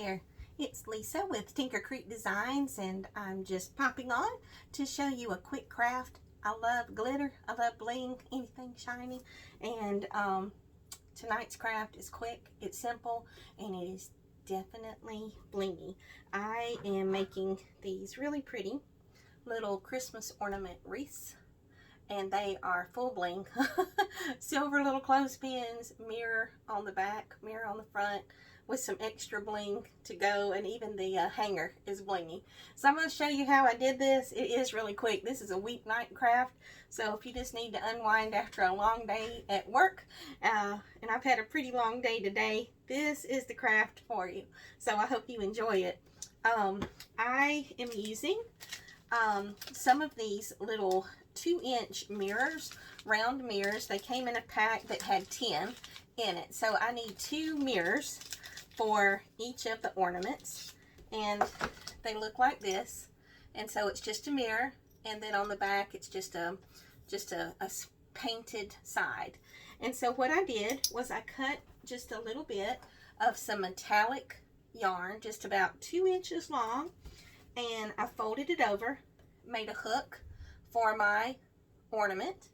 there, it's Lisa with Tinker Creek Designs, and I'm just popping on to show you a quick craft. I love glitter, I love bling, anything shiny, and tonight's craft is quick, it's simple, and it is definitely blingy. I am making these really pretty little Christmas ornament wreaths, and they are full bling. Silver little clothespins, mirror on the back, mirror on the front, with some extra bling to go, and even the hanger is blingy. So I'm going to show you how I did this. It is really quick. This is a weeknight craft, so if you just need to unwind after a long day at work, and I've had a pretty long day today, this is the craft for you. So I hope you enjoy it. I am using some of these little 2-inch mirrors, round mirrors. They came in a pack that had 10 in it. So I need 2 mirrors for each of the ornaments, and they look like this. And so it's just a mirror, and then on the back it's just a painted side. And so what I did was I cut just a little bit of some metallic yarn, just about 2 inches long, and I folded it over, made a hook for my ornament.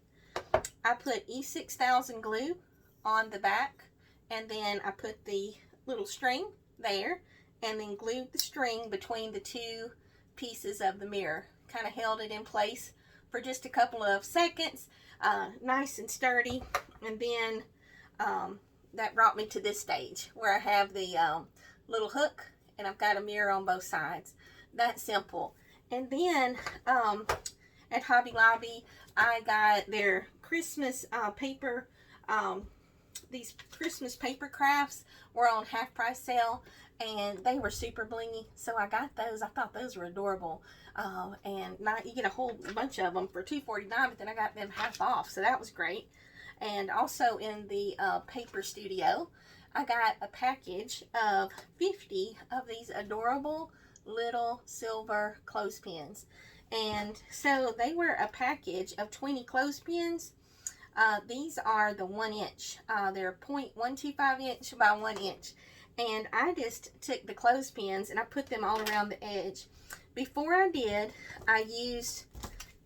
I put E6000 glue on the back, and then I put the little string there, and then glued the string between the 2 pieces of the mirror. Kind of held it in place for just a couple of seconds, nice and sturdy, and then that brought me to this stage where I have the little hook, and I've got a mirror on both sides. That simple. And then at Hobby Lobby, I got their Christmas paper. These Christmas paper crafts were on half price sale, and they were super blingy, so I got those. I thought those were adorable, and you get a whole bunch of them for $2.49, but then I got them half off, so that was great. And also in the paper studio, I got a package of 50 of these adorable little silver clothespins. And so they were a package of 20 clothespins. These are the 1 inch. They're 0.125 inch by 1 inch. And I just took the clothespins and I put them all around the edge. Before I did, I used,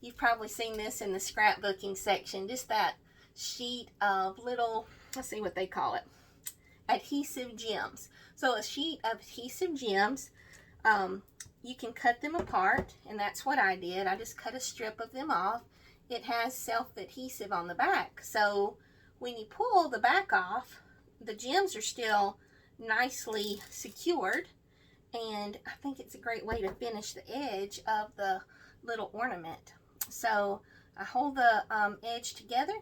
you've probably seen this in the scrapbooking section, just that sheet of little, let's see what they call it, Adhesive Gems. So a sheet of Adhesive Gems, you can cut them apart, and that's what I did. I just cut a strip of them off. It has self-adhesive on the back, so when you pull the back off, the gems are still nicely secured, and I think it's a great way to finish the edge of the little ornament. So I hold the edge together.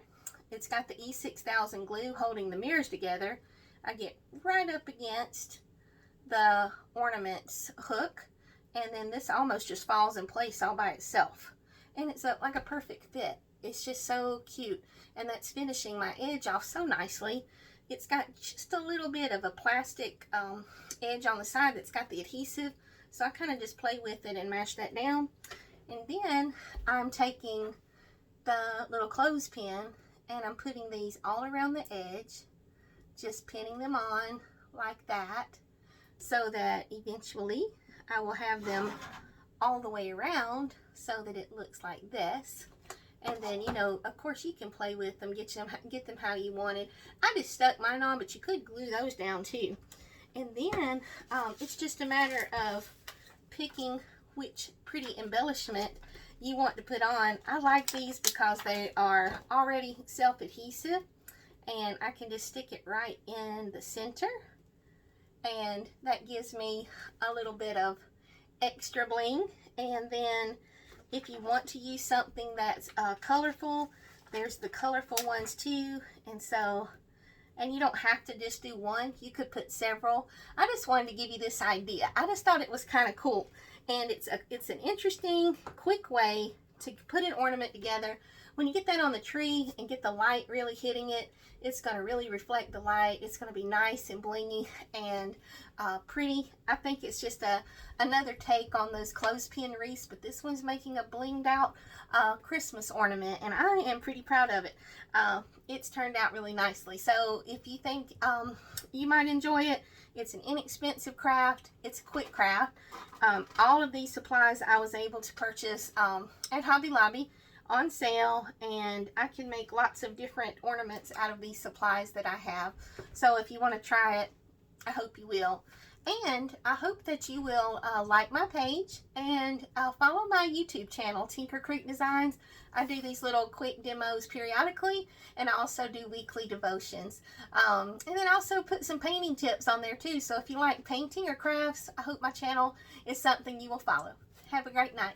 It's got the E6000 glue holding the mirrors together. I get right up against the ornament's hook, and then this almost just falls in place all by itself, and it's like a perfect fit. It's just so cute, and that's finishing my edge off so nicely. It's got just a little bit of a plastic edge on the side that's got the adhesive, so I kind of just play with it and mash that down. And then I'm taking the little clothespin and I'm putting these all around the edge, just pinning them on like that, so that eventually I will have them all the way around so that it looks like this. And then, you know, of course you can play with them, get them how you wanted. I just stuck mine on, but you could glue those down too. And then it's just a matter of picking which pretty embellishment you want to put on. I like these because they are already self-adhesive, and I can just stick it right in the center, and that gives me a little bit of extra bling. And then if you want to use something that's colorful, there's the colorful ones too. And so, and you don't have to just do one, you could put several. I just wanted to give you this idea. I just thought it was kind of cool, and it's an interesting, quick way to put an ornament together. When you get that on the tree and get the light really hitting it, it's going to really reflect the light. It's going to be nice and blingy and pretty. I think it's just another take on those clothespin wreaths, but this one's making a blinged out Christmas ornament, and I am pretty proud of it. It's turned out really nicely. So if you think you might enjoy it, It's an inexpensive craft. It's a quick craft. All of these supplies I was able to purchase at Hobby Lobby on sale, and I can make lots of different ornaments out of these supplies that I have. So if you want to try it, I hope you will. And I hope that you will like my page and follow my YouTube channel, Tinker Creek Designs. I do these little quick demos periodically, and I also do weekly devotions. And then I also put some painting tips on there too. So if you like painting or crafts, I hope my channel is something you will follow. Have a great night.